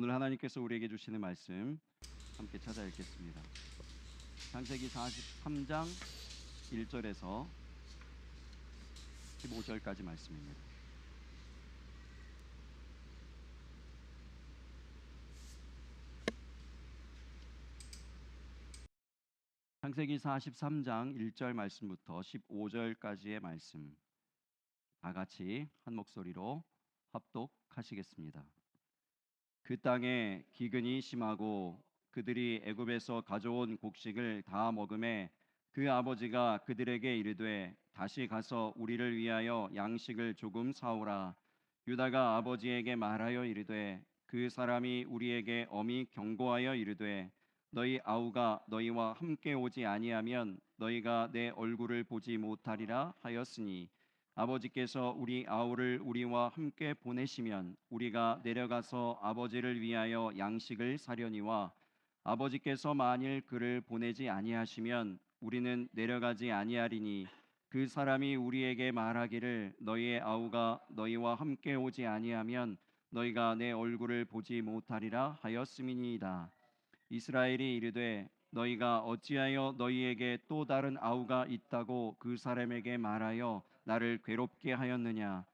오늘 하나님께서 우리에게 주시는 말씀 함께 찾아 읽겠습니다. 창세기 43장 1절에서 15절까지 말씀입니다. 창세기 43장 1절 말씀부터 15절까지의 말씀 다 같이 한 목소리로 합독하시겠습니다. 그 땅에 기근이 심하고 그들이 애굽에서 가져온 곡식을 다 먹음에 그 아버지가 그들에게 이르되 다시 가서 우리를 위하여 양식을 조금 사오라. 유다가 아버지에게 말하여 이르되 그 사람이 우리에게 엄히 경고하여 이르되 너희 아우가 너희와 함께 오지 아니하면 너희가 내 얼굴을 보지 못하리라 하였으니 아버지께서 우리 아우를 우리와 함께 보내시면 우리가 내려가서 아버지를 위하여 양식을 사려니와 아버지께서 만일 그를 보내지 아니하시면 우리는 내려가지 아니하리니 그 사람이 우리에게 말하기를 너희의 아우가 너희와 함께 오지 아니하면 너희가 내 얼굴을 보지 못하리라 하였음이니이다. 이스라엘이 이르되 너희가 어찌하여 너희에게 또 다른 아우가 있다고 그 사람에게 말하여 나를 괴롭게 하였느냐.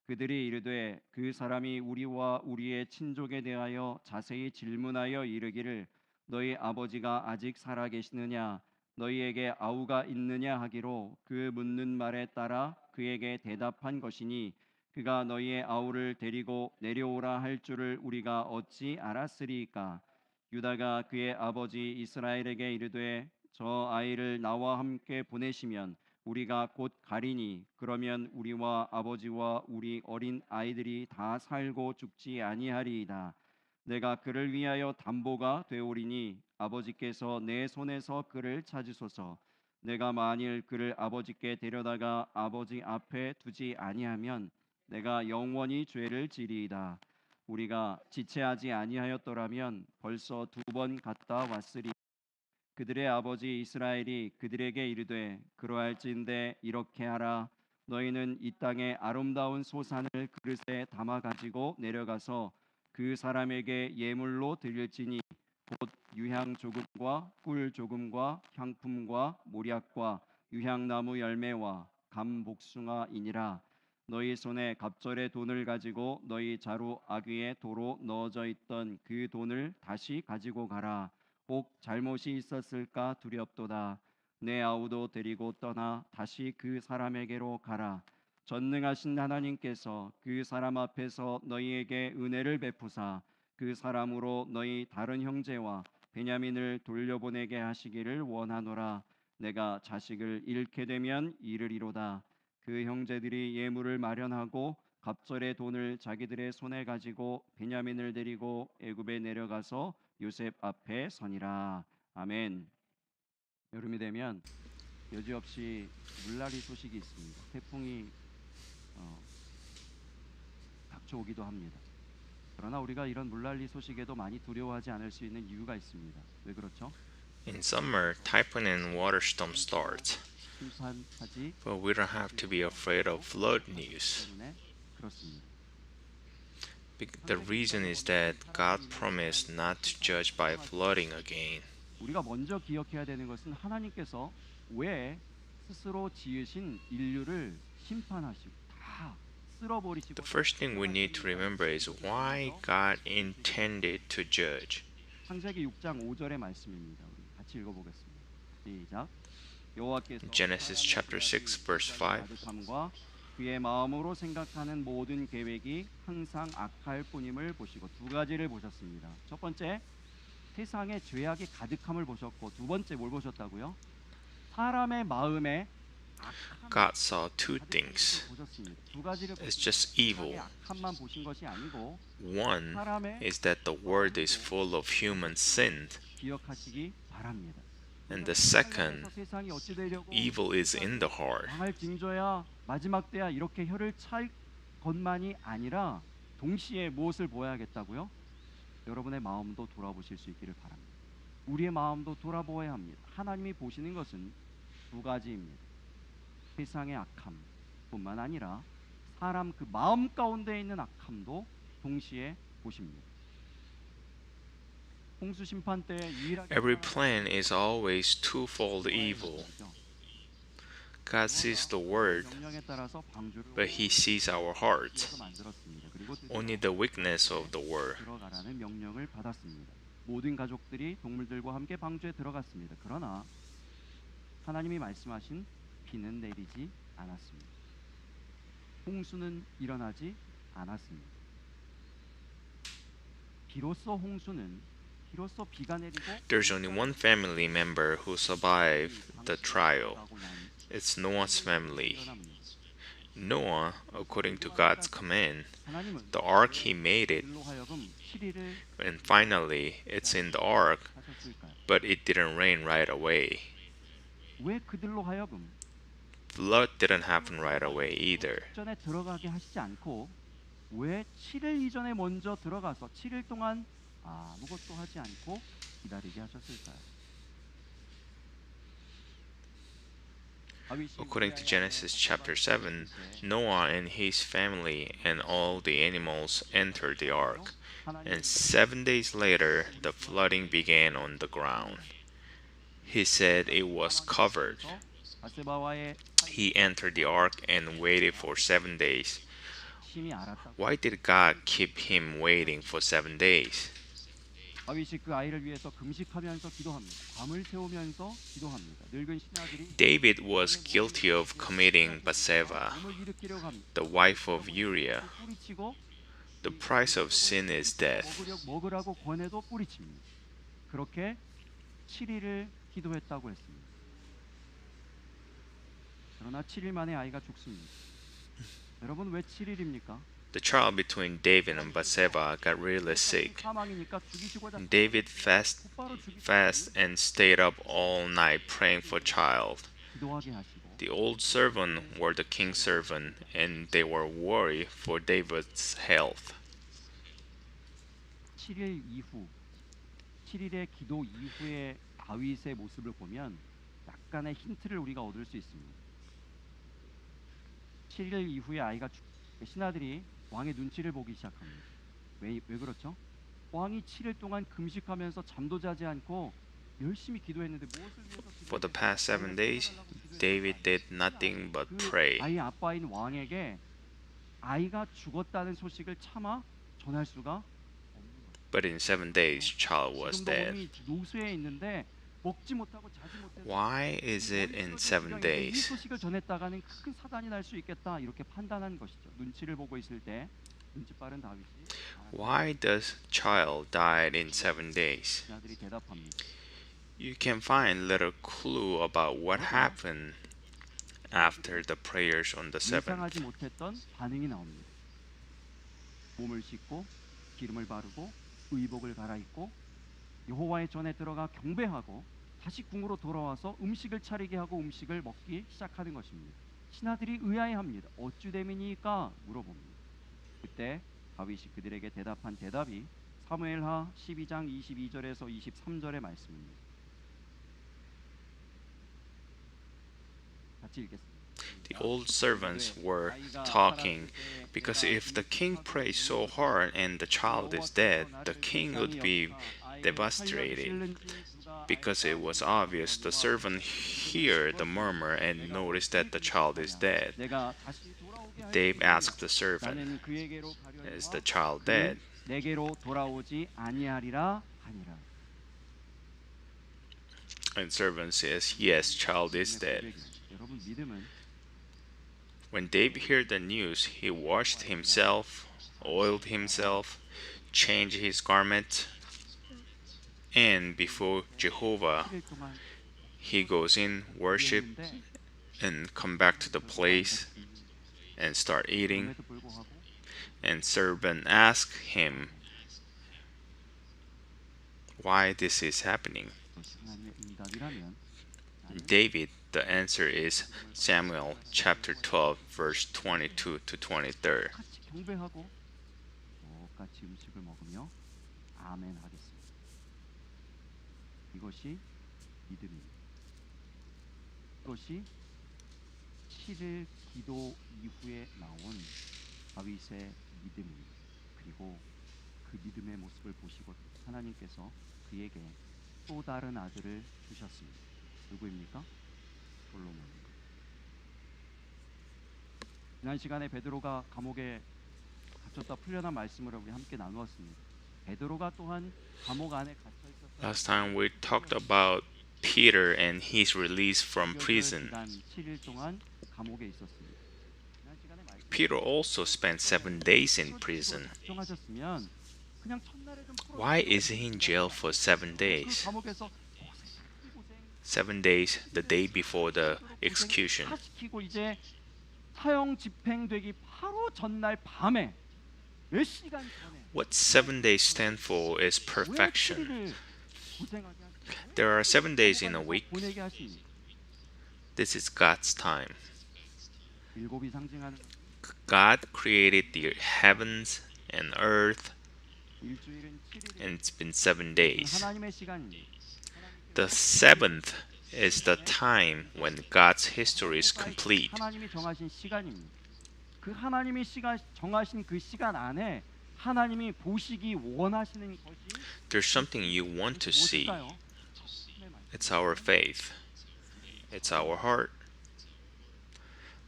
그들이 이르되 그 사람이 우리와 우리의 친족에 대하여 자세히 질문하여 이르기를 너희 아버지가 아직 살아 계시느냐 너희에게 아우가 있느냐 하기로 그 묻는 말에 따라 그에게 대답한 것이니 그가 너희의 아우를 데리고 내려오라 할 줄을 우리가 어찌 알았으리이까. 유다가 그의 아버지 이스라엘에게 이르되 저 아이를 나와 함께 보내시면 우리가 곧 가리니 그러면 우리와 아버지와 우리 어린 아이들이 다 살고 죽지 아니하리이다. 내가 그를 위하여 담보가 되오리니 아버지께서 내 손에서 그를 찾으소서. 내가 만일 그를 아버지께 데려다가 아버지 앞에 두지 아니하면 내가 영원히 죄를 지리이다. 우리가 지체하지 아니하였더라면 벌써 2번 갔다 왔으리. 그들의 아버지 이스라엘이 그들에게 이르되 그러할진대 이렇게 하라. 너희는 이 땅의 아름다운 소산을 그릇에 담아 가지고 내려가서 그 사람에게 예물로 드릴지니 곧 유향 조금과 꿀 조금과 향품과 모략과 유향나무 열매와 감 복숭아이니라. 너희 손에 갑절의 돈을 가지고 너희 자루 아귀의 도로 넣어져 있던 그 돈을 다시 가지고 가라. 혹 잘못이 있었을까 두렵도다. 내 아우도 데리고 떠나 다시 그 사람에게로 가라. 전능하신 하나님께서 그 사람 앞에서 너희에게 은혜를 베푸사 그 사람으로 너희 다른 형제와 베냐민을 돌려보내게 하시기를 원하노라. 내가 자식을 잃게 되면 잃으리로다. 그 형제들이 예물을 마련하고 갑절의 돈을 자기들의 손에 가지고 베냐민을 데리고 애굽에 내려가서 요셉 앞에 서니라. 아멘. 여름이 되면 여지없이 물난리 소식이 있습니다. 태풍이 닥쳐오기도 합니다. 그러나 우리가 이런 물난리 소식에도 많이 두려워하지 않을 수 있는 이유가 있습니다. 왜 그렇죠? In summer, typhoon and water storm starts, 심판하지 but we don't have to be afraid of flood news. 때문에 그렇습니다. The reason is that God promised not to judge by flooding again. 우리가 먼저 기억해야 되는 것은 하나님께서 왜 스스로 지으신 인류를 심판하시고 다 쓸어버리시고 The first thing we need to remember is why God intended to judge. 창세기 6장 5절의 말씀입니다. 우리 같이 읽어보겠습니다. 시작. 여호와께서 Genesis chapter 6 verse 5. 가득함과 그의 마음으로 생각하는 모든 계획이 항상 악할 뿐임을 보시고 두 가지를 보셨습니다. 첫 번째, 세상에 죄악이 가득함을 보셨고 두 번째 뭘 보셨다고요? 사람의 마음에 God saw two things. 보셨습니다. 두 가지를 It's just evil. 악함만 보신 것이 아니고 One is that the world is full of human sin, 기억하시기 바랍니다. and the second, 세상이 어찌 되려고 evil is in the heart. 망할 징조야 마지막 때야 이렇게 혀를 찰 것만이 아니라 동시에 무엇을 보아야겠다고요? 여러분의 마음도 돌아보실 수 있기를 바랍니다. 우리의 마음도 돌아보아야 합니다. 하나님이 보시는 것은 두 가지입니다. 세상의 악함 뿐만 아니라 사람 그 마음 가운데 있는 악함도 동시에 보십니다. 홍수 심판 때 유일하게 Every 살아남은 plan is always twofold 노아의 evil. 모습이죠. God sees the 노아가 word, 명령에 따라서 방주를 but he sees our heart, 지어서 만들었습니다. 그리고 드디어 only the weakness of the word. 들어가라는 명령을 받았습니다. 모든 가족들이 동물들과 함께 방주에 들어갔습니다. 그러나 하나님이 말씀하신 비는 내리지 않았습니다. 홍수는 일어나지 않았습니다. 비로소 비가 내리고 There's only one family member who survived the trial. It's Noah's family. Noah, according to God's command, 하나님은 the ark he made it, 그들로 하여금 7일을 and finally it's in the ark, 하셨을까요? but it didn't rain right away. 왜 그들로 하여금 Flood didn't happen right away either. 전에 들어가게 하시지 않고 왜 7일 이전에 먼저 들어가서 7일 동안 아무것도 하지 않고 기다리게 하셨을까요? According to Genesis chapter 7, Noah and his family and all the animals entered the ark, and 7 days later the flooding began on the ground. He said it was covered. 바세바와의 He entered the ark and waited for 7 days. 심히 알았다고. Why did God keep him waiting for 7 days? 다윗이 그 아이를 위해서 금식하면서 기도합니다. 밤을 새우면서 기도합니다. 늙은 신하들이 David was guilty of committing Bathsheba, 몸을 일으키려고 합니다. the wife of Uriah. 뿌리치고 The price of sin is death. 먹으라고 권해도 뿌리칩니다. 그렇게 7일을 기도했다고 했습니다. 그러나 7일 만에 아이가 죽습니다. 여러분 왜 7일입니까? The child between David and Bathsheba got really sick. 사망이니까 죽이시고자 David fast and stayed up all night praying for child. 기도하게 하시고 The old servant were the king's servant, and they were worried for David's health. 7일 이후 7일의 기도 이후의 다윗의 모습을 보면 약간의 힌트를 우리가 얻을 수 있습니다. 7일 이후에 아이가 신하들이 왕의 눈치를 보기 시작합니다. 왜 그렇죠? 왕이 7일 동안 금식하면서 잠도 자지 않고 열심히 기도했는데 무엇을 위해서 For the past 7 days, David did nothing but pray. 아이 아빠인 왕에게 아이가 죽었다는 소식을 차마 전할 수가 없는 거예요. But in 7 days, child was 지금도 dead. 몸이 노쇠해 있는데 먹지 못하고 자지 못해서 Why is it in 7 이 days? 소식을 전했다가는 큰 사단이 날 수 있겠다 이렇게 판단한 것이죠. 눈치를 보고 있을 때 눈치 빠른 다윗이 Why does child died in 7 days? 신하들이 대답합니다. You can find little clue about what happened after the prayers on the 7th. 예상하지 못했던 반응이 나옵니다. 몸을 씻고 기름을 바르고 의복을 갈아입고 여호와의 전에 들어가 경배하고 다시 궁으로 돌아와서 음식을 차리게 하고 음식을 먹기 시작하는 것입니다. 신하들이 의아해합니다. 어찌됨이니까 물어봅니다. 그때 다윗이 그들에게 대답한 대답이 사무엘하 12장 22절에서 23절의 말씀입니다. 같이 읽겠습니다. The old servants were talking because if the king prays so hard and the child is dead, the king would be devastated. Because it was obvious, the servant heard the murmur and noticed that the child is dead. Dave asked the servant, "Is the child dead?" 내게로 돌아오지 아니하리라 하니라. And servant says, "Yes, child is dead." 여러분 믿음은 When David heard the news, he washed himself, oiled himself, changed his garment, and before Jehovah, 7일 동안 he goes in, worship, and come back to the place and start eating. 그럼에도 불구하고 And servant asked him why this is happening. 그것이 하나님의 응답이라면 David, the answer is Samuel chapter 12 verse 22 to 23. 같이 경배하고 똑같이 음식을 먹으며 아멘 하겠습니다. 이것이 믿음입니다. 이것이 7일 기도 이후에 나온 다윗의 믿음입니다. 그리고 그 믿음의 모습을 보시고 하나님께서 그에게 또 다른 아들을 주셨습니다. 누구입니까? 솔로몬. 지난 시간에 베드로가 감옥에 갇혔다 풀려난 말씀을 우리 함께 나누었습니다. 베드로가 또한 감옥 안에 갇혀 있었다. Last time we talked about Peter and his release from prison. 기간 7일 동안 감옥에 있었습니다. 지난 시간에 말씀 Peter also spent 7 days in prison. 걱정하셨으면 그냥 첫날에 좀 풀어. Why is he in jail for 7 그 days? 감옥에서 7 days, the day before the execution. 시키고 이제 사형 집행되기 바로 전날 밤에 몇 시간 전에 What 7 days stand for is perfection. 왜 7일을 고생하게 하시고 There are 7 days in a week. 보내게 하십니까? This is God's time. 일곱이 상징하는 God created the heavens and earth, 일주일은 7일. and it's been 7 days. 하나님의 시간입니다. The seventh is the time when God's history is complete. 하나님이 정하신 시간입니다. 그 하나님이 정하신 그 시간 안에 하나님이 보시기 원하시는 것이 There's something you want to see. 무엇일까요? It's our faith. It's our heart.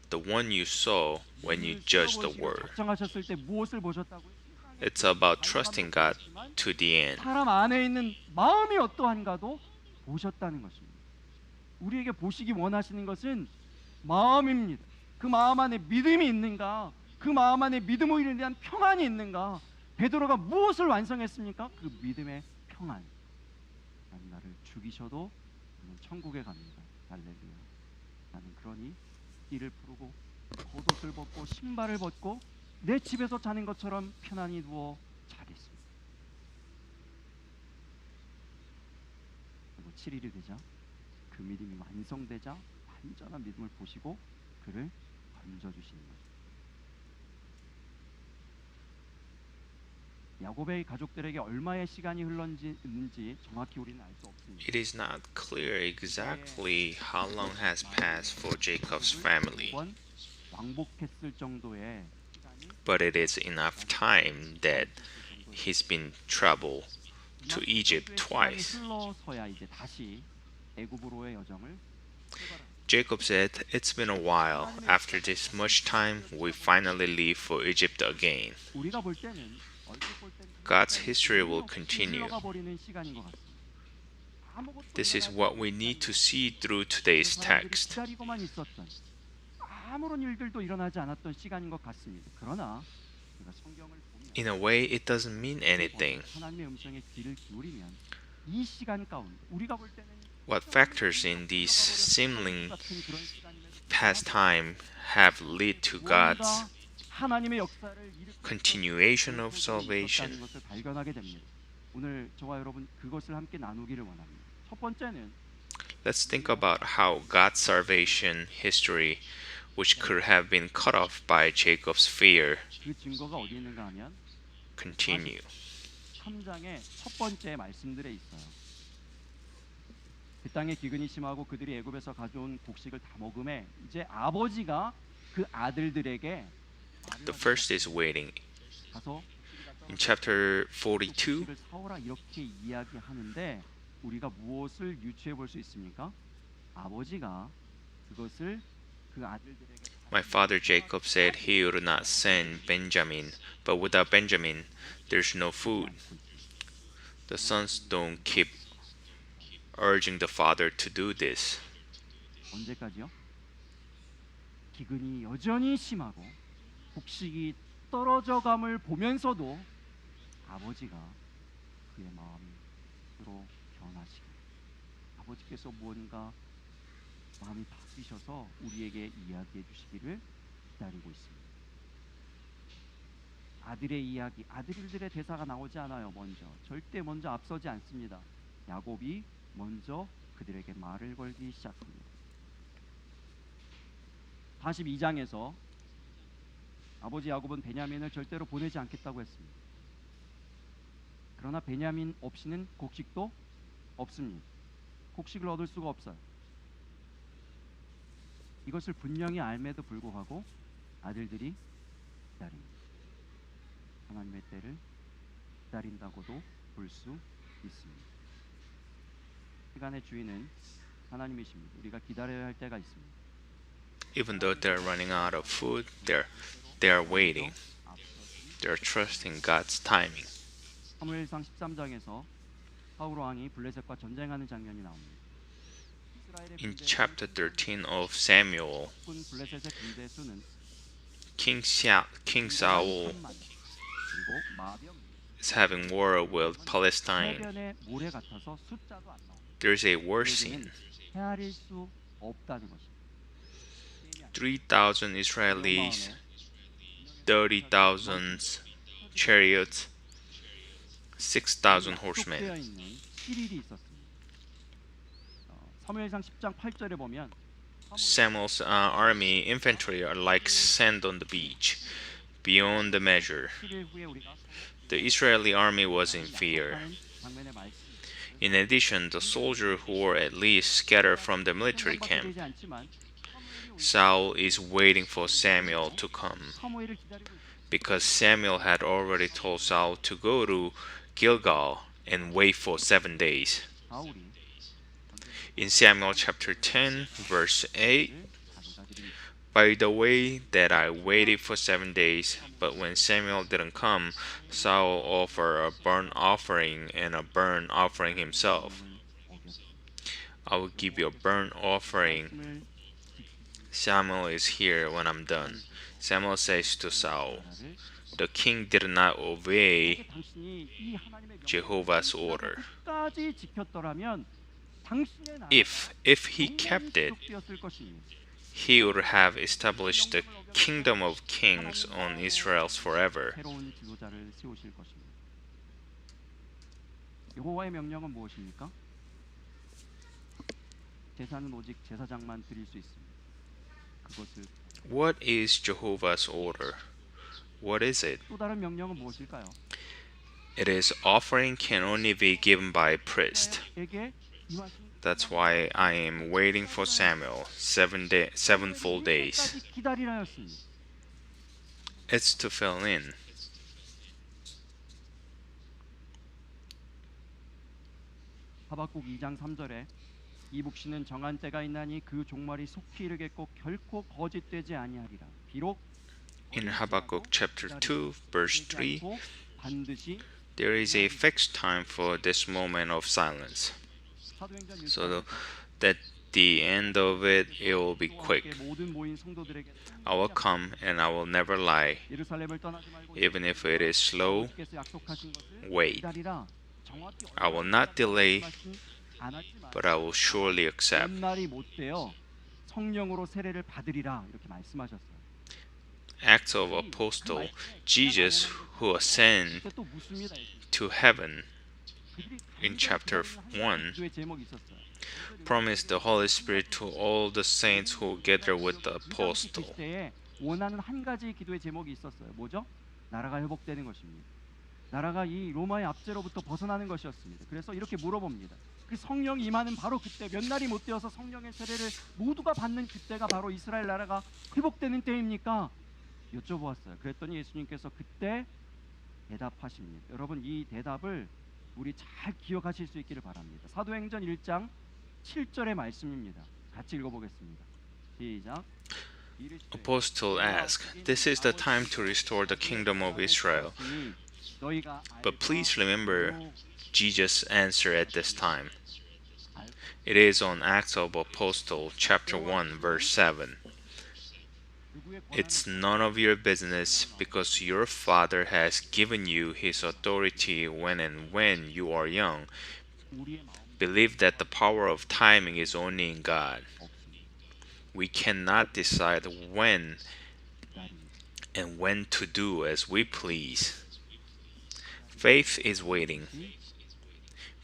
The one you saw when you judged the word. 걱정하셨을 때 무엇을 보셨다고요? It's about trusting God to the end. 사람 안에 있는 마음이 어떠한가도 보셨다는 것입니다. 우리에게 보시기 원하시는 것은 마음입니다. 그 마음 안에 믿음이 있는가? 그 마음 안에 믿음으로 대한 평안이 있는가? 베드로가 무엇을 완성했습니까? 그 믿음의 평안. 나를 죽이셔도 나는 천국에 갑니다. 할렐루야. 나는 그러니 띠를 부르고 겉옷을 벗고 신발을 벗고 내 집에서 자는 것처럼 편안히 누워 자겠습니다. 그리고 7일이 되자 그 믿음이 완성되자 완전한 믿음을 보시고 그를 건져주시는 거죠. 야곱의 가족들에게 얼마의 시간이 흘렀는지 정확히 우리는 알 수 없습니다. It is not clear exactly how long has passed for Jacob's family, 왕복했을 정도의 시간이 but it is enough time that he's been traveled to Egypt twice. 흘러서야 이제 다시 애굽으로의 여정을 Jacob said, "It's been a while. After this much time, we finally leave for Egypt again." 우리가 볼 때는 얼핏 볼 때는 God's history will continue. 흘러가 버리는 시간인 것 같습니다. 아무것도 This is 일어나지 what we need to see through today's 사람들이 text. 기다리고만 있었던 아무런 일들도 일어나지 않았던 시간인 것 같습니다. 그러나 우리가 성경을 보면 In a way, it doesn't mean anything. 하나님의 음성에 귀를 기울이면 이 시간 가운데 우리가 볼 때는 What factors in these seemingly 같은 그런 시간임에도 past time have led to God's 무언가 하나님의 역사를 일으키고 continuation of 있었다는 salvation? 것을 발견하게 됩니다. 오늘 저와 여러분 그것을 함께 나누기를 원합니다. 첫 번째는 Let's think about how God's salvation history, which could have been cut off by Jacob's fear, 그 증거가 어디 있는가 하면 continue. 3장의 첫 번째 말씀들에 있어요. 그 땅에 기근이 심하고 그들이 애굽에서 가져온 곡식을 다 먹음에 이제 아버지가 그 아들들에게 The first is waiting. 가서 In chapter 42, 곡식을 사오라 이렇게 이야기하는데 우리가 무엇을 유추해 볼 수 있습니까? 아버지가 그것을 그 아들들에게 my father Jacob said he would not send Benjamin, but without Benjamin, there's no food. The sons don't keep urging the father to do this. 언제까지요? 기근이 여전히 심하고 곡식이 떨어져감을 보면서도 아버지가 그의 마음이 스스로 변하시고 아버지께서 무언가 마음이 바뀌셔서 우리에게 이야기해 주시기를 기다리고 있습니다. 아들의 이야기, 아들들의 대사가 나오지 않아요. 절대 먼저 앞서지 않습니다. 야곱이 먼저 그들에게 말을 걸기 시작합니다. 42장에서 아버지 야곱은 베냐민을 절대로 보내지 않겠다고 했습니다. 그러나 베냐민 없이는 곡식도 없습니다. 곡식을 얻을 수가 없어요. 이것을 분명히 알매도 불구하고 아들들이 기다립니다. 하나님의 때를 기다린다고도 볼 수 있습니다. 시간의 주인은 하나님이십니다. 우리가 기다려야 할 때가 있습니다. Even though they're running out of food, they're waiting. They're trusting God's timing. 사무엘상 13장에서 사울 왕이 블레셋과 전쟁하는 장면이 나옵니다. In chapter 13 of Samuel, 군 블레셋의 군대 수는 King Saul 3만, 그리고 마병 is having war with Palestine. 해변의 모래 같아서 숫자도 안 나옵니다. There's a war scene. 헤아릴 수 없다는 것입니다. 3,000 Israelis, 30,000 chariots, 6,000 horsemen. 되어 있는 실일이 있었습니다. 사무엘상 10장 8절에 보면 Samuel's army infantry are like sand on the beach, beyond the measure. 7일 후에 우리가 The Israeli army was in fear. 하는 장면의 말씀. In addition, the soldiers who were at least scattered from the military camp. 되지 않지만 Saul is waiting for Samuel to come 사무엘을 기다리고 있습니다. because Samuel had already told Saul to go to Gilgal and wait for 7 days. 사울이 In Samuel chapter 10, verse 8, 가져다드립니다. by the way that I waited for 7 days, but when Samuel didn't come, Saul offered a burnt offering and a burnt offering himself. I will give you a burnt offering. Samuel is here when I'm done. Samuel says to Saul, the king did not obey 당신이 이 하나님의 Jehovah's order. 끝까지 지켰더라면 당신의 나라가 If he kept it, 지속되었을 것입니다. he would have established the kingdom of kings on Israel forever. 새로운 지도자를 세우실 것입니다. 여호와의 명령은 무엇입니까? 제사는 오직 제사장만 드릴 수 있습니다. 그것을 What is Jehovah's order? What is it? 또 다른 명령은 무엇일까요? It is offering can only be given by a priest. 에게 임하신 That's why I am waiting for Samuel 7 full days. 끝까지 기다리라였습니다. It's to fill in. 하박국 2장 3절에 이 묵시는 정한 때가 있나니 그 종말이 속히 이르겠고 결코 거짓되지 아니하리라. 비록 In Habakkuk chapter 2 verse 3, 반드시 there is a fixed time for this moment of silence. 사도행전 So that the end of it will be quick. 모든 모인 성도들에게 I will come and I will never lie. 예루살렘을 떠나지 말고 Even if it is slow, 주께서 약속하신 것을 wait. 기다리라. 정확히 I will not delay, 말씀하신 않았지만 but I will surely accept. 날이 못 되어 성령으로 세례를 받으리라 이렇게 말씀하셨어요. Acts of Apostle, Jesus who ascended 또 묻습니다. to heaven 그들이 in chapter 1 기도의 제목이 있었어요. promised the Holy Spirit to all the saints who gather with the 이 apostle. 시대에 원하는 한 가지 기도의 제목이 있었어요. 뭐죠? 나라가 회복되는 것입니다. 나라가 이 로마의 압제로부터 벗어나는 것이었습니다. 그래서 이렇게 물어봅니다. 그 성령이 임하는 바로 그때 몇 날이 못 되어서 성령의 세례를 모두가 받는 그때가 바로 이스라엘 나라가 회복되는 때입니까? 여쭤보았어요. 그랬더니 예수님께서 그때 대답하십니다. 여러분 이 대답을 우리 잘 기억하실 수 있기를 바랍니다. 사도행전 1장 7절의 말씀입니다. 같이 읽어보겠습니다. 시작. Apostle asked, "This is the time to restore the kingdom of Israel." But please remember, Jesus answered at this time. It is on Acts of Apostle chapter 1 verse 7. It's none of your business because your Father has given you his authority when you are young. Believe that the power of timing is only in God. We cannot decide when and when to do as we please. Faith is waiting,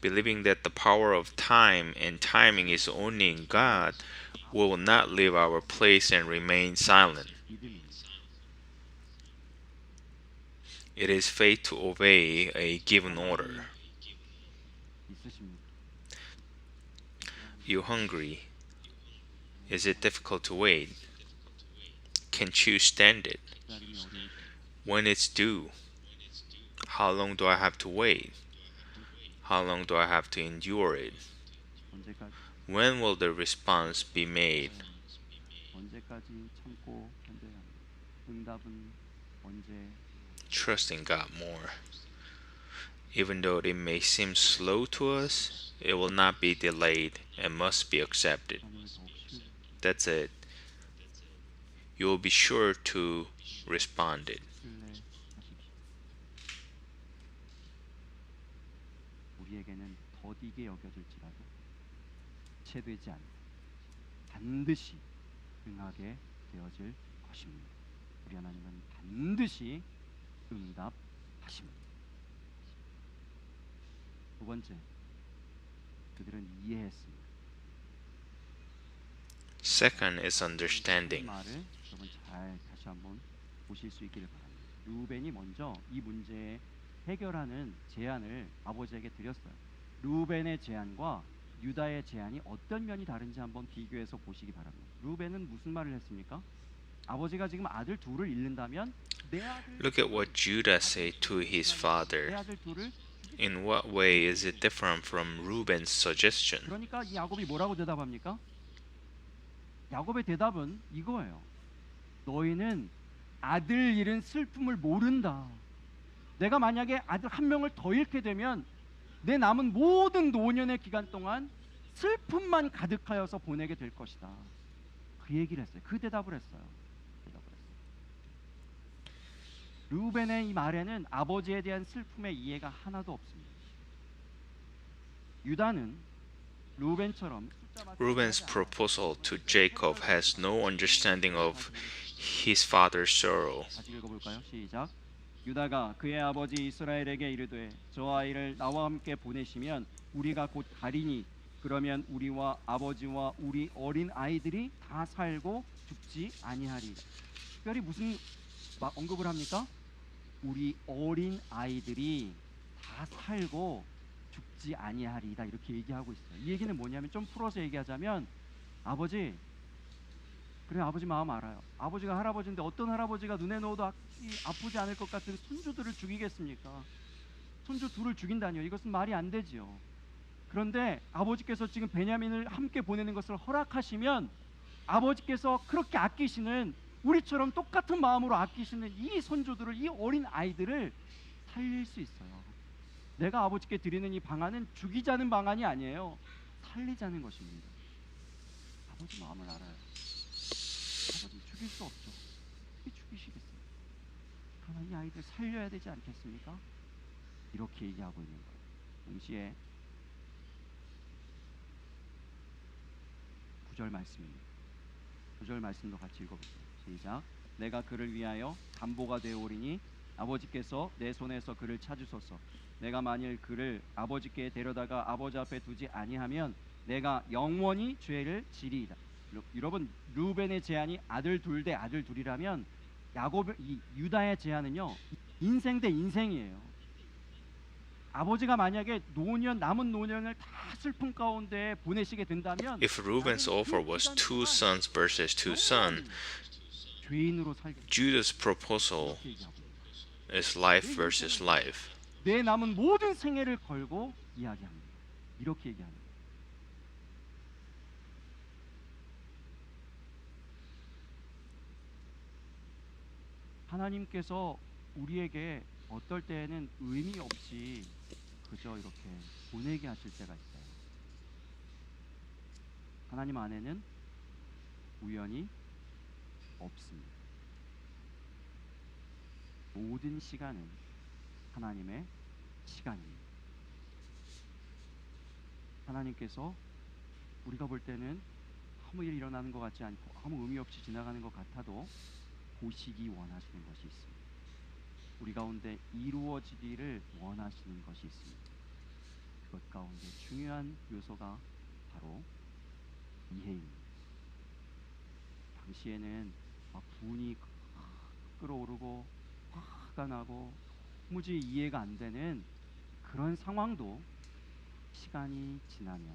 believing that the power of time and timing is only in God. We will not leave our place and remain silent. It is faith to obey a given order. You hungry? Is it difficult to wait? Can't you stand it? When it's due? How long do I have to wait? How long do I have to endure it? 언제까지 When will the response be made? 언제까지 참고 견뎌야 합니까? 응답은 언제? Trust in God more. Even though it may seem slow to us, it will not be delayed and must be accepted. 하나님을 더욱 That's it. You will be sure to respond it. 신뢰하십시오. 우리에게는 더디게 여겨질지라도 체되지 않고 반드시 응하게 되어질 것입니다. 우리 하나님은 반드시 응답하십니다. 두 번째, 그들은 이해했습니다. Second is 이 understanding. 말을 여러분 잘 다시 한번 보실 수 있기를 바랍니다. 루벤이 먼저 이 문제에 해결하는 제안을 아버지에게 드렸어요. 루벤의 제안과 유다의 제안이 어떤 면이 다른지 한번 비교해서 보시기 바랍니다. 루벤은 무슨 말을 했습니까? 아버지가 지금 아들 둘을 잃는다면 내 아들 Look at what Judah said to his 내 father. 아들 둘을 In what way is it different from Reuben's suggestion? 그러니까 이 야곱이 뭐라고 대답합니까? 야곱의 대답은 이거예요. 너희는 아들 잃은 슬픔을 모른다. 내가 만약에 아들 한 명을 더 잃게 되면 내 남은 모든 노년의 기간 동안 슬픔만 가득하여서 보내게 될 것이다. 그 얘기를 했어요. 그 대답을 했어요. 루벤의 이 말에는 아버지에 대한 슬픔의 이해가 하나도 없습니다. 유다는 루벤처럼 Reuben's proposal to Jacob has no understanding of his father's sorrow. 다시 읽어볼까요? 시작. 유다가 그의 아버지 이스라엘에게 이르되 저 아이를 나와 함께 보내시면 우리가 곧 가리니 그러면 우리와 아버지와 우리 어린 아이들이 다 살고 죽지 아니하리. 특별히 무슨 언급을 합니까? 우리 어린 아이들이 다 살고 죽지 아니하리다 이렇게 얘기하고 있어요. 이 얘기는 뭐냐면 좀 풀어서 얘기하자면 아버지 그래 아버지 마음 알아요. 아버지가 할아버지인데 어떤 할아버지가 눈에 넣어도 아프지 않을 것 같은 손주들을 죽이겠습니까? 손주 둘을 죽인다니요. 이것은 말이 안 되지요. 그런데 아버지께서 지금 베냐민을 함께 보내는 것을 허락하시면 아버지께서 그렇게 아끼시는 우리처럼 똑같은 마음으로 아끼시는 이 손주들을 이 어린 아이들을 살릴 수 있어요. 내가 아버지께 드리는 이 방안은 죽이자는 방안이 아니에요. 살리자는 것입니다. 아버지 마음을 알아요. 아버지 죽일 수 없죠. 어떻게 죽이시겠어요? 그러나 이 아이들 살려야 되지 않겠습니까? 이렇게 얘기하고 있는 거예요. 동시에 9절 말씀입니다. 9절 말씀도 같이 읽어보세요. 시작. 내가 그를 위하여 담보가 되오리니 아버지께서 내 손에서 그를 찾으소서. 내가 만일 그를 아버지께 데려다가 아버지 앞에 두지 아니하면 내가 영원히 죄를 지리이다. 여러분 루벤의 제안이 아들 둘 대 아들 둘이라면 이 유다의 제안은요 인생 대 인생이에요. 아버지가 만약에 남은 노년을 다 슬픔 가운데 보내시게 된다면 If Reuben's offer was two sons versus two sons, 죄인으로 살게. Judah's proposal is life versus life. 내 남은 모든 생애를 걸고 이야기합니다. 이렇게 얘기합니다. 하나님께서 우리에게 어떨 때에는 의미 없이 그저 이렇게 보내게 하실 때가 있어요. 하나님 안에는 우연이 없습니다. 모든 시간은 하나님의 시간입니다. 하나님께서 우리가 볼 때는 아무 일 일어나는 것 같지 않고 아무 의미 없이 지나가는 것 같아도 보시기 원하시는 것이 있습니다. 우리 가운데 이루어지기를 원하시는 것이 있습니다. 그것 가운데 중요한 요소가 바로 이해입니다. 당시에는 막 분이 끓어오르고 화가 나고 도무지 이해가 안 되는 그런 상황도 시간이 지나면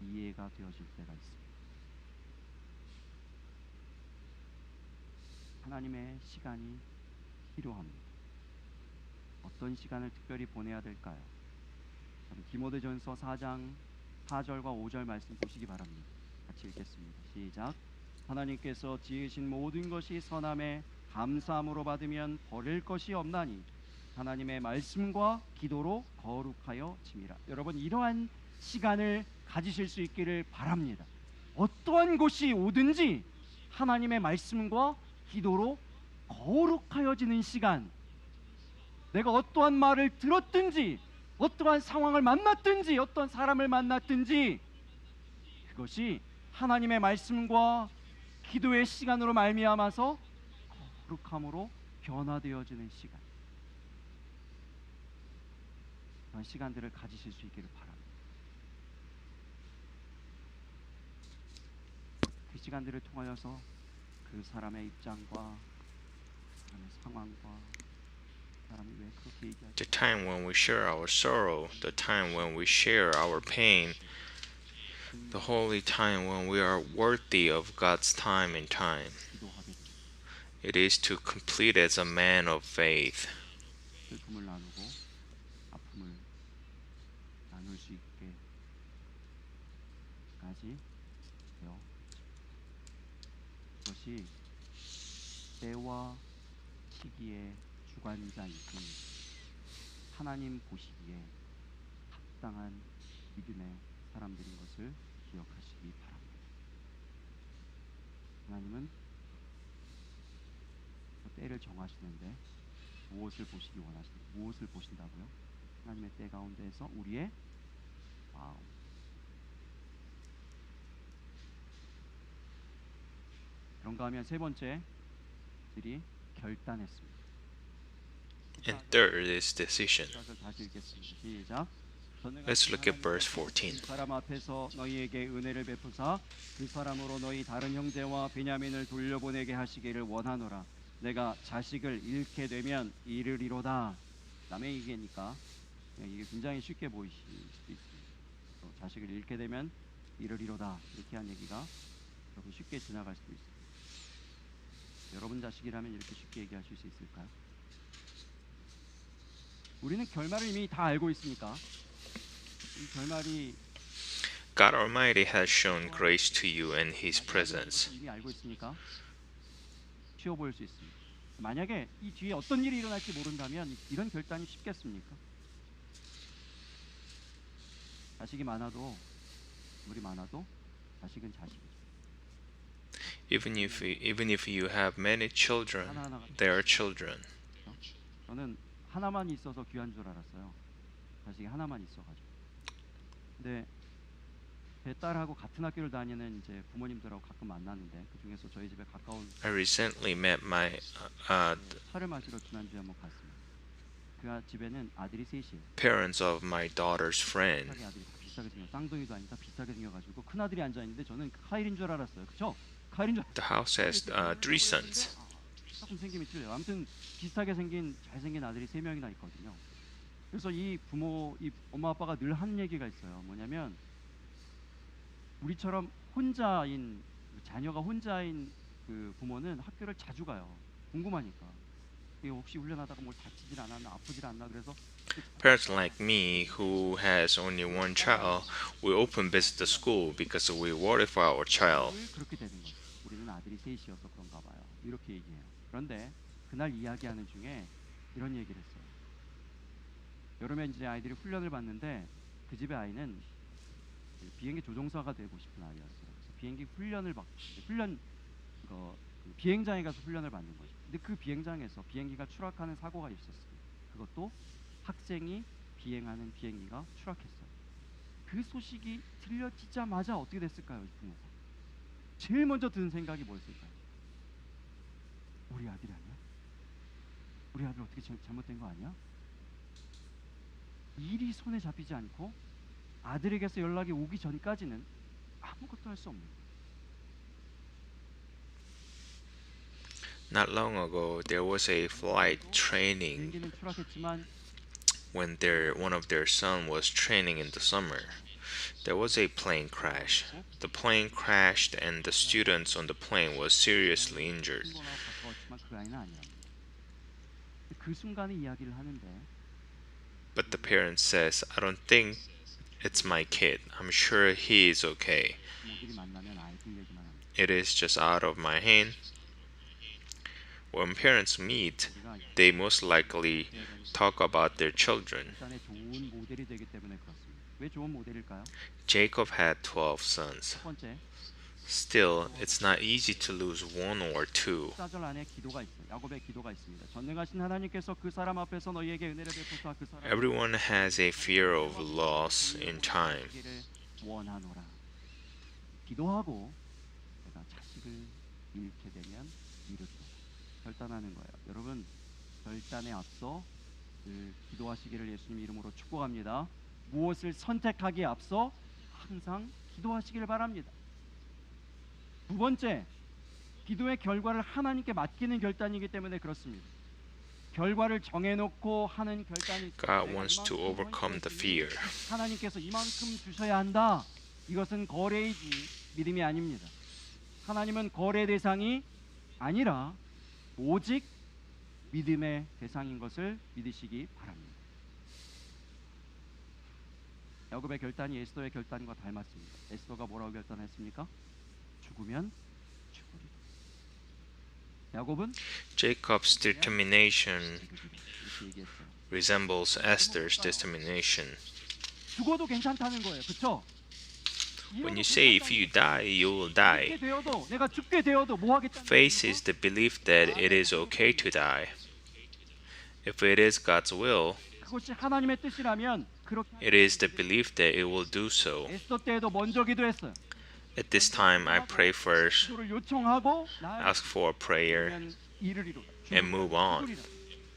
이해가 되어질 때가 있습니다. 하나님의 시간이 필요합니다. 어떤 시간을 특별히 보내야 될까요? 디모데전서 4장 4절과 5절 말씀 보시기 바랍니다. 같이 읽겠습니다. 시작. 하나님께서 지으신 모든 것이 선함에 감사함으로 받으면 버릴 것이 없나니 하나님의 말씀과 기도로 거룩하여 짐이라. 여러분, 이러한 시간을 가지실 수 있기를 바랍니다. 어떠한 곳이 오든지 하나님의 말씀과 기도로 거룩하여지는 시간, 내가 어떠한 말을 들었든지 어떠한 상황을 만났든지 어떠한 사람을 만났든지 그것이 하나님의 말씀과 기도의 시간으로 말미암아서 거룩함으로 변화되어지는 시간, 그런 시간들을 가지실 수 있기를 바랍니다. 그 시간들을 통하여서 그 사람의 입장과 사람의 상황과 사람이 왜 그렇게 얘기하지, The time when we share our sorrow, the time when we share our pain, the holy time when we are worthy of God's time and time. 기도하게 됩니다. It is to complete as a man of faith. 슬픔을 나누고 아픔을 나눌 수 있게까지 되어 그것이 때와 시기의 주관자이신 하나님 보시기에 합당한 믿음의 사람들인 것을 기억하시기 바랍니다. 하나님은 그 때를 정하시는데 무엇을 보시기 원하시는지, 무엇을 보신다고요? 하나님의 때 가운데에서 우리의 마음. 그런가 하면 세 번째, 들이 결단했습니다. And third is decision. 다시 읽겠습니다. 시작. Let's look at verse 14. 그 사람 앞에서 너희에게 은혜를 베푸사 그 사람으로 너희 다른 형제와 베냐민을 돌려보내게 하시기를 원하노라. 내가 자식을 잃게 되면 이르리로다. 남의 얘기니까 이게 굉장히 쉽게 보이실 수도 있습니다. 또 자식을 잃게 되면 이르리로다, 이렇게 한 얘기가 여러분 쉽게 지나갈 수도 있습니다. 여러분 자식이라면 이렇게 쉽게 얘기하실 수 있을까요? 우리는 결말을 이미 다 알고 있으니까 이 결말이 God Almighty has shown grace to you in His presence. 이미 알고 있으니까 쉬워 보일 수 있습니다. 만약에 이 뒤에 어떤 일이 일어날지 모른다면 이런 결단이 쉽겠습니까? 자식이 많아도 우리 많아도 자식은 자식이죠. Even if you have many children, they are children. 저는 하나만 있어서 귀한 줄 알았어요. 자식이 하나만 있어가지고. 근데 제 딸하고 같은 학교를 다니는 이제 부모님들하고 가끔 만나는데 그 중에서 저희 집에 가까운 I recently met my 차를 마시러 지난주에 한번 갔습니다. 그 집에는 아들이 셋이에요. parents of my daughter's friend. 비슷하게 아들이 다 비슷하게 생겨, 쌍둥이도 아니다 비슷하게 생겨가지고 큰 아들이 앉아 있는데 저는 카일인 줄 알았어요. 그렇죠? 카일인 줄. The house has three sons. 조금 생김이 틀려요. 아무튼 비슷하게 생긴 잘생긴 아들이 3명이나 있거든요. 그래서 이 엄마 아빠가 늘 하는 얘기가 있어요. 뭐냐면 우리처럼 혼자인 자녀가 혼자인 그 부모는 학교를 자주 가요. 궁금하니까. 이게 혹시 훈련하다가 뭘 다치질 않았나, 아프질 않나, 그래서 Parents like me, who has only one child, we often visit the school because we worry for our child. 그렇게 되는 거죠. 우리는 아들이 셋이어서 그런가 봐요. 이렇게 얘기해요. 그런데 그날 이야기하는 중에 이런 얘기를 했어요. 여름에 이제 아이들이 훈련을 받는데 그 집의 아이는 비행기 조종사가 되고 싶은 아이였어요. 그래서 비행기 훈련을 그 비행장에 가서 훈련을 받는 거죠. 근데 그 비행장에서 비행기가 추락하는 사고가 있었어요. 그것도 학생이 비행하는 비행기가 추락했어요. 그 소식이 들려지자마자 어떻게 됐을까요, 이 부모가? 제일 먼저 드는 생각이 뭐였을까요? 우리 아들이 아니야? 우리 아들 어떻게 잘못된 거 아니야? 일이 손에 잡히지 않고 아들에게서 연락이 오기 전까지는 아무것도 할 수 없는 거예요. Not long ago, there was a flight training 비행기는 추락했지만 when one of their son was training in the summer. There was a plane crash. The plane crashed and the students on the plane was seriously injured. 가까웠지만 그 아이는 아니랍니다. 그 순간에 이야기를 하는데 But the parent says, I don't think It's my kid. I'm sure he is okay. 부모들이 만나면 아이 그 얘기만 합니다. It is just out of my hand. When parents meet, 우리가 they most likely talk about their children. 결단의 좋은 모델이 되기 때문에 그렇습니다. 왜 좋은 모델일까요? Jacob had 12 sons. 첫 번째, Still, it's not easy to lose one or two. 14절 안에 기도가 있어요. 야곱의 기도가 있습니다. 전능하신 하나님께서 그 사람 앞에서 너희에게 은혜를 베푸사 그 사람 Everyone has a fear of loss in time. 기를 원하노라. 기도하고 내가 자식을 잃게 되면 이르게 결단하는 거예요. 여러분 결단에 앞서 늘 기도하시기를 예수님 이름으로 축복합니다. 무엇을 선택하기에 앞서 항상 기도하시기를 바랍니다. 두 번째, 기도의 결과를 하나님께 맡기는 결단이기 때문에 그렇습니다. 결과를 정해놓고 하는 결단이 God wants to overcome the fear. 하나님께서 이만큼 주셔야 한다. 이것은 거래이지 믿음이 아닙니다. 하나님은 거래 대상이 아니라 오직 믿음의 대상인 것을 믿으시기 바랍니다. 야곱의 결단이 에스더의 결단과 닮았습니다. 에스더가 뭐라고 결단했습니까? 죽으면 죽으리라. 야곱은 Jacob's determination 이렇게 얘기했어요. resembles Esther's determination. 죽어도 괜찮다는 거예요. 그렇죠? When you say if you die, you will die, 죽게 되어도 내가 죽게 되어도 뭐 하겠다는 faith is the belief that it is okay to die. If it is God's will, 그것이 하나님의 뜻이라면 그렇게 it is the belief that it will do so. 에스더 때에도 먼저 기도했어요. At this time, I pray first, 기도를 요청하고 ask for a prayer, 나면 이르리로다. and move on. 죽으리라.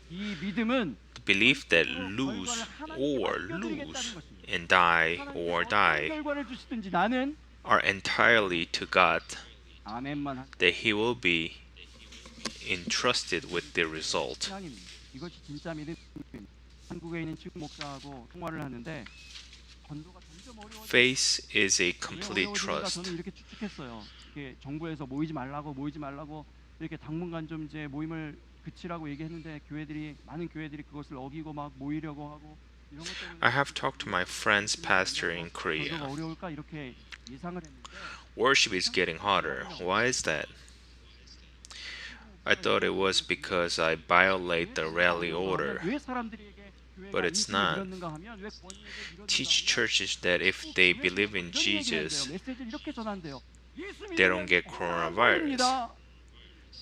이 믿음은 The belief that lose or lose and die or die 결과를 주시든지 나는 are entirely to God, 아멘만 하. that He will be entrusted with the result. 신앙입니다. 이것이 진짜 믿음입니다. 한국에 있는 지금 목사하고 통화를 하는데 전도가 점점 어려워지고 Faith is a complete trust. 저는 이렇게 추측했어요. 이렇게 정부에서 모이지 말라고 이렇게 당분간 좀 이제 모임을 그치라고 얘기했는데 교회들이 많은 교회들이 그것을 어기고 막 모이려고 하고 이런 것 때문에 I have talked to my friend's pastor in 전도가 Korea. 어려울까 이렇게 예상을 했는데 Worship is getting harder. Why is that? I thought it was because I violate the rally order. 왜 사람들에게 교회가 But it's 인기를 not. 잃었는가 하면 왜 권위에게 잃었는가 Teach 하면 churches that if they believe in 그런 얘기를 Jesus, 해요. 메시지를 이렇게 전한대요. they don't get coronavirus. 입니다.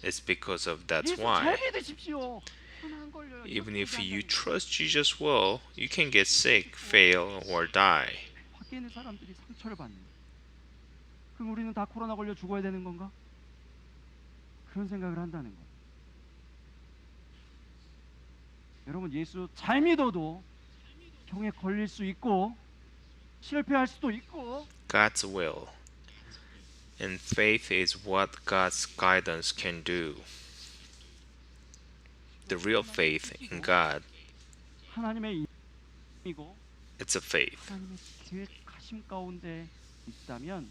It's because of that's 예수 why. 잘 믿으십시오. 하나 안 걸려요. Even 이렇게 if you 얘기한다는 거예요. trust Jesus well, you can get sick, fail, or die. 밖에 있는 사람들이 상처를 받는 거예요. 그럼 우리는 다 코로나 걸려 죽어야 되는 건가? 그런 생각을 한다는 거예요. 여러분 예수 잘 믿어도 병에 걸릴 수 있고 실패할 수도 있고 God's will. And faith is what God's guidance can do. The real faith in God, 하나님의 이고 it's a faith. 하나님의 계획하심 가운데 있다면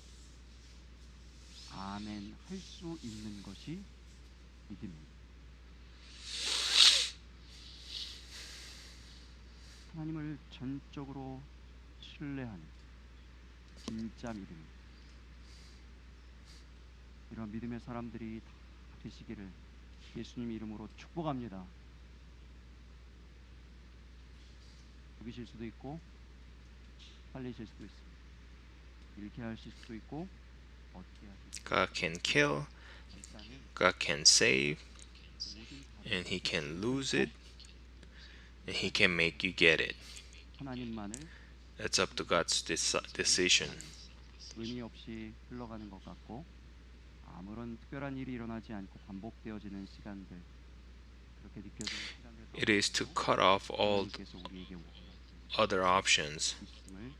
아멘 할 수 있는 것이 믿음입니다. 하나님을 전적으로 신뢰하는 진짜 믿음. 이런 믿음의 사람들이 다 되시기를 예수님 이름으로 축복합니다. 죽이실 수도 있고 살리실 수도 있습니다. 잃게 하실 수도 있고 얻게 하실 수도 God can kill, 일단은 God can save, 모든 and He can lose it, and He can make you get it. 하나님만을 It's up to God's decision. 의미 없이 흘러가는 것 같고 아무런 특별한 일이 일어나지 않고 반복되어지는 시간들 그렇게 느껴지는 시간들 It is to cut off all 하나님께서 우리에게 원하시는 other options 있음을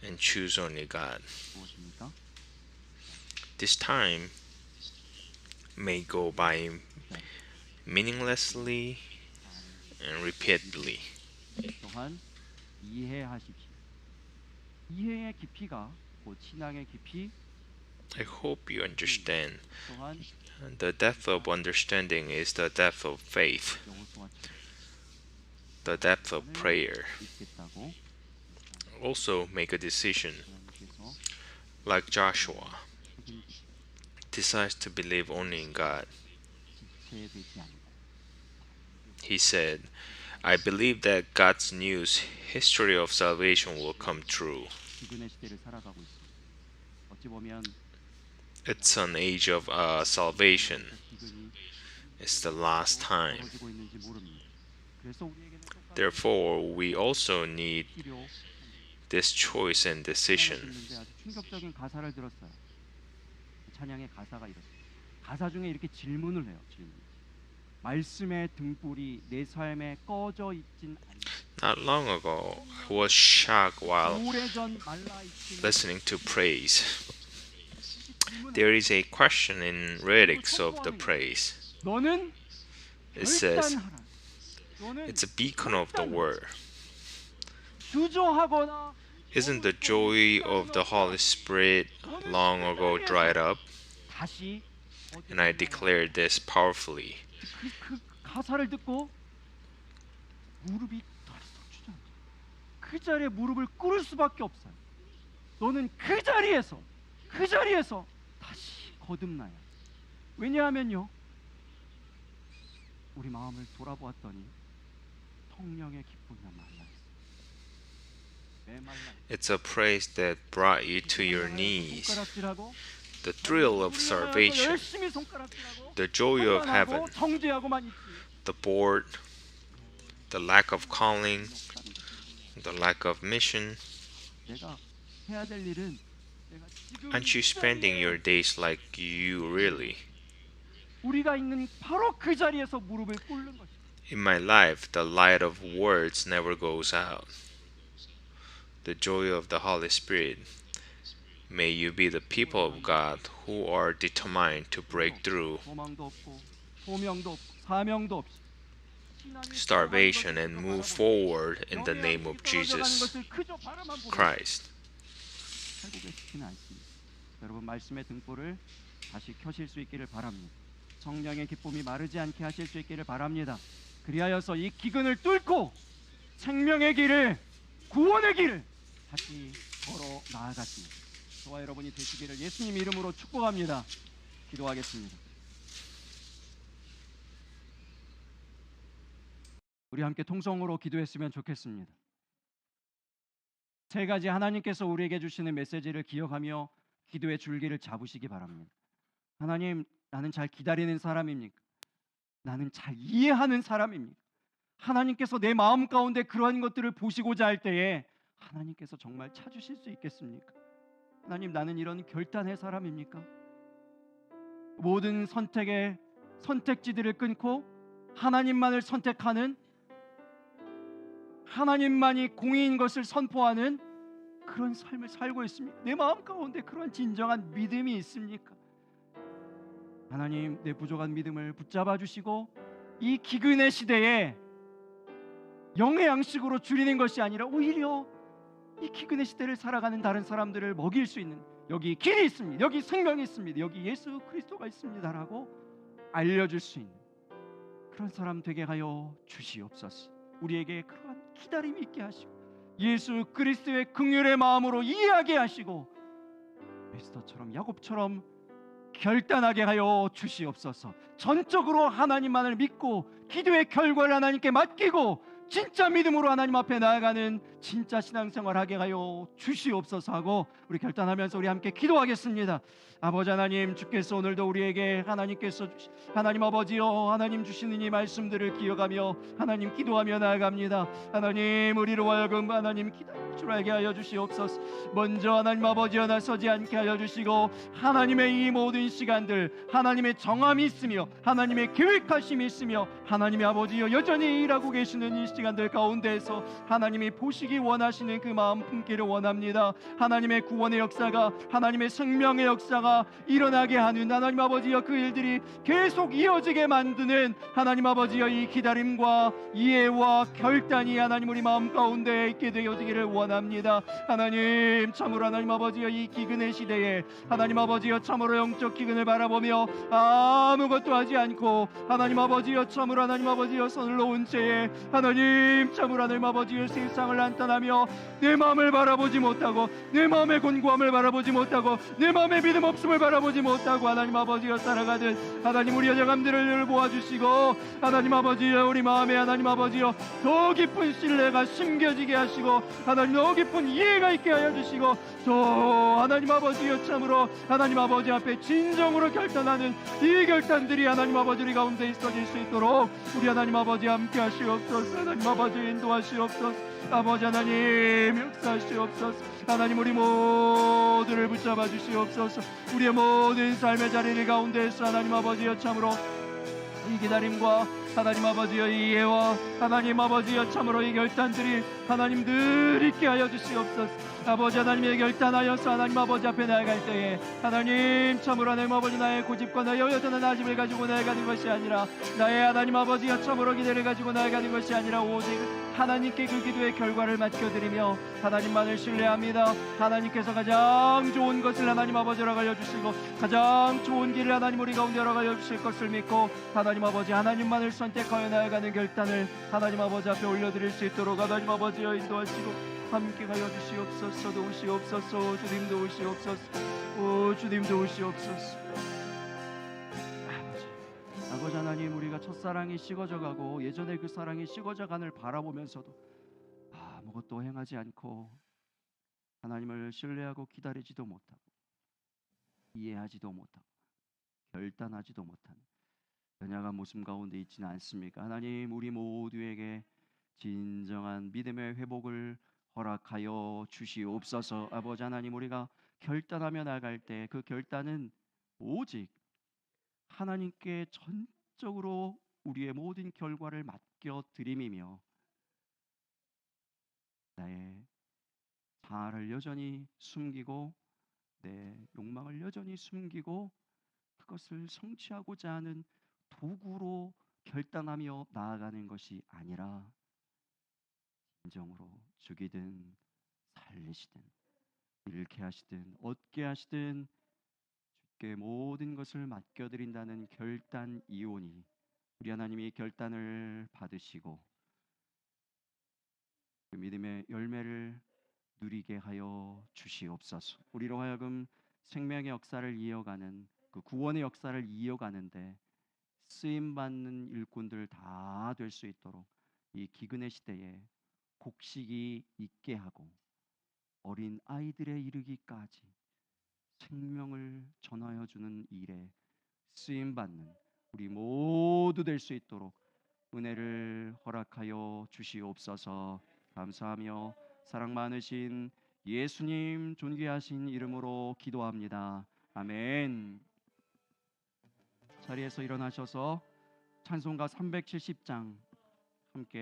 and choose only God. 무엇입니까? This time may go by meaninglessly and repeatedly. 또한 이해하십시오. 이해의 깊이가 곧 신앙의 깊이 I hope you understand. 또한 The depth of understanding is the depth of faith, 여호수아 the depth of prayer. 있겠다고 also make a decision, 하나님께서 like Joshua 책임지시고 decides to believe only in God. 지체되지 않고 He said, I believe that God's news history of salvation will come true. 기근의 시대를 살아가고 있습니다. 어찌 보면 It's an age of salvation. 기근이 It's the last time. 벌어지고 있는지 모릅니다. 그래서 우리에게는 똑같은 Therefore, we also need 필요 this choice and decision. 듣는데 아주 충격적인 가사를 들었어요. 찬양의 가사가 이렇습니다. 가사 중에 이렇게 질문을 해요. 질문. 말씀의 등불이 내 삶에 꺼져 있진 않는다. Not long ago, I was shocked while 오래전 말라 있지는 listening to praise. There is a question in lyrics of the praise. 너는 It says, 결단하라. 너는 it's a beacon of the word. 주저하거나 Isn't the joy of the Holy Spirit long ago dried up? 다시 And I declare this powerfully. 그 가사를 듣고 무릎이 덜썩 주저앉아. 그 자리에 무릎을 꿇을 수밖에 없어요. 너는 그 자리에서 다시 거듭나야. 왜냐하면요, 우리 마음을 돌아보았더니 성령의 기쁨이 말라 있어. 왜 말라? It's a praise that brought you to your knees. 손가락질하고 The thrill of salvation, 열심히 손가락질하고 the joy of heaven, 정죄하고만 있지. the bored, the lack of calling, the lack of mission. 내가 해야 될 일은 내가 지금 Aren't you spending your days like you really? 우리가 있는 바로 그 자리에서 무릎을 꿇는 것이. In my life, the light of words never goes out. The joy of the Holy Spirit. May you be the people of God who are determined to break through 소망도 없고 소명도 없고 사명도 없이 starvation and move forward in the name of Jesus Christ. 살고 계시지는 않습니다. 여러분, 말씀의 등불을 다시 켜실 수 있기를 바랍니다. 성령의 기쁨이 마르지 않게 하실 수 있기를 바랍니다. 그리하여서 이 기근을 뚫고 생명의 길을, 구원의 길을 다시 걸어 나아갔습니다. 저와 여러분이 되시기를 예수님 이름으로 축복합니다. 기도하겠습니다. 우리 함께 통성으로 기도했으면 좋겠습니다. 세 가지 하나님께서 우리에게 주시는 메시지를 기억하며 기도의 줄기를 잡으시기 바랍니다. 하나님, 나는 잘 기다리는 사람입니까? 나는 잘 이해하는 사람입니까? 하나님께서 내 마음 가운데 그러한 것들을 보시고자 할 때에 하나님께서 정말 찾으실 수 있겠습니까? 하나님, 나는 이런 결단의 사람입니까? 모든 선택지들을 끊고 하나님만을 선택하는, 하나님만이 공의인 것을 선포하는 그런 삶을 살고 있습니까? 내 마음 가운데 그런 진정한 믿음이 있습니까? 하나님, 내 부족한 믿음을 붙잡아 주시고 이 기근의 시대에 영의 양식으로 줄이는 것이 아니라 오히려 이 기근의 시대를 살아가는 다른 사람들을 먹일 수 있는, 여기 길이 있습니다, 여기 생명이 있습니다, 여기 예수 그리스도가 있습니다라고 알려줄 수 있는 그런 사람 되게 하여 주시옵소서. 우리에게 그러한 기다림이 있게 하시고 예수 그리스도의 긍휼의 마음으로 이해하게 하시고 에스더처럼, 야곱처럼 결단하게 하여 주시옵소서. 전적으로 하나님만을 믿고 기도의 결과를 하나님께 맡기고 진짜 믿음으로 하나님 앞에 나아가는 진짜 신앙생활 하게 하여 주시옵소서 하고 우리 결단하면서 우리 함께 기도하겠습니다. 아버지 하나님, 주께서 오늘도 우리에게 하나님 아버지여, 하나님 주시는 이 말씀들을 기억하며 하나님 기도하며 나아갑니다. 하나님, 우리로 하여금 하나님 기다릴 줄 알게 하여 주시옵소서. 먼저 하나님 아버지여 나서지 않게 하여 주시고 하나님의 이 모든 시간들 하나님의 정함이 있으며 하나님의 계획하심이 있으며 하나님의 아버지여 여전히 일하고 계시는 이 시간들 가운데에서 하나님이 보시기 원하시는 그 마음 품기를 원합니다. 하나님의 구원의 역사가, 하나님의 생명의 역사가 일어나게 하는 하나님 아버지여, 그 일들이 계속 이어지게 만드는 하나님 아버지여, 이 기다림과 이해와 결단이 하나님 우리 마음 가운데 있게 되어지기를 원합니다. 하나님, 참으로 하나님 아버지여, 이 기근의 시대에 하나님 아버지여 참으로 영적 기근을 바라보며 아무것도 하지 않고 하나님 아버지여 참으로 하나님 아버지여 손을 놓은 채에 하나님 하나님 참으로 하나님 아버지의 세상을 안단하며 내 마음을 바라보지 못하고 내 마음의 곤고함을 바라보지 못하고 내 마음의 믿음 없음을 바라보지 못하고 하나님 아버지여 살아가는 하나님 우리의 영감들을 모아주시고 하나님 아버지여 우리 마음에 하나님 아버지여 더 깊은 신뢰가 심겨지게 하시고 하나님 더 깊은 이해가 있게 하여 주시고 또 하나님 아버지여 참으로 하나님 아버지 앞에 진정으로 결단하는 이 결단들이 하나님 아버지 우리 가운데 있어질 수 있도록 우리 하나님 아버지 함께 하시옵소서. 하나님 아버지 인도하시옵소서. 아버지 하나님 역사하시옵소서. 하나님 우리 모두를 붙잡아 주시옵소서. 우리의 모든 삶의 자리를 가운데에서 하나님 아버지여 참으로 이 기다림과 하나님 아버지여 이 예와 하나님 아버지여 참으로 이 결단들이 하나님 늘 있게 하여 주시옵소서. 아버지 하나님의 결단하여서 하나님 아버지 앞에 나아갈 때에 하나님 참으로 하나님 아버지 나의 고집과 나의 여전한 아짐을 가지고 나아가는 것이 아니라 나의 하나님 아버지여 참으로 기대를 가지고 나아가는 것이 아니라 오직 하나님께 그 기도의 결과를 맡겨드리며 하나님만을 신뢰합니다. 하나님께서 가장 좋은 것을 하나님 아버지라고 알려주시고 가장 좋은 길을 하나님 우리 가운데라고 알려주실 것을 믿고 하나님 아버지 하나님만을 선택하여 나아가는 결단을 하나님 아버지 앞에 올려드릴 수 있도록 하나님 아버지여 인도하시고 함께 가여 주시옵소서. 도우시옵소서. 주님 도우시옵소서. 오 주님 도우시옵소서. 아버지 하나님 우리가 첫사랑이 식어져가고 예전에 그 사랑이 식어져간을 바라보면서도 아무것도 행하지 않고 하나님을 신뢰하고 기다리지도 못하고 이해하지도 못하고 결단하지도 못하는 연약한 모습 가운데 있지는 않습니까? 하나님 우리 모두에게 진정한 믿음의 회복을 허락하여 주시옵소서. 아버지 하나님 우리가 결단하며 나갈 때 그 결단은 오직 하나님께 전적으로 우리의 모든 결과를 맡겨드림이며 나의 자아를 여전히 숨기고 내 욕망을 여전히 숨기고 그것을 성취하고자 하는 도구로 결단하며 나아가는 것이 아니라 진정으로 죽이든 살리시든 잃게 하시든 얻게 하시든 주께 모든 것을 맡겨드린다는 결단 이온이 우리 하나님이 결단을 받으시고 그 믿음의 열매를 누리게 하여 주시옵소서. 우리로 하여금 생명의 역사를 이어가는 그 구원의 역사를 이어가는데 쓰임받는 일꾼들 다 될 수 있도록 이 기근의 시대에 곡식이 있게 하고 어린 아이들에 이르기까지 생명을 전하여 주는 일에 쓰임받는 우리 모두 될 수 있도록 은혜를 허락하여 주시옵소서. 감사하며 사랑 많으신 예수님 존귀하신 이름으로 기도합니다. 아멘. 자리에서 일어나셔서 찬송가 370장 함께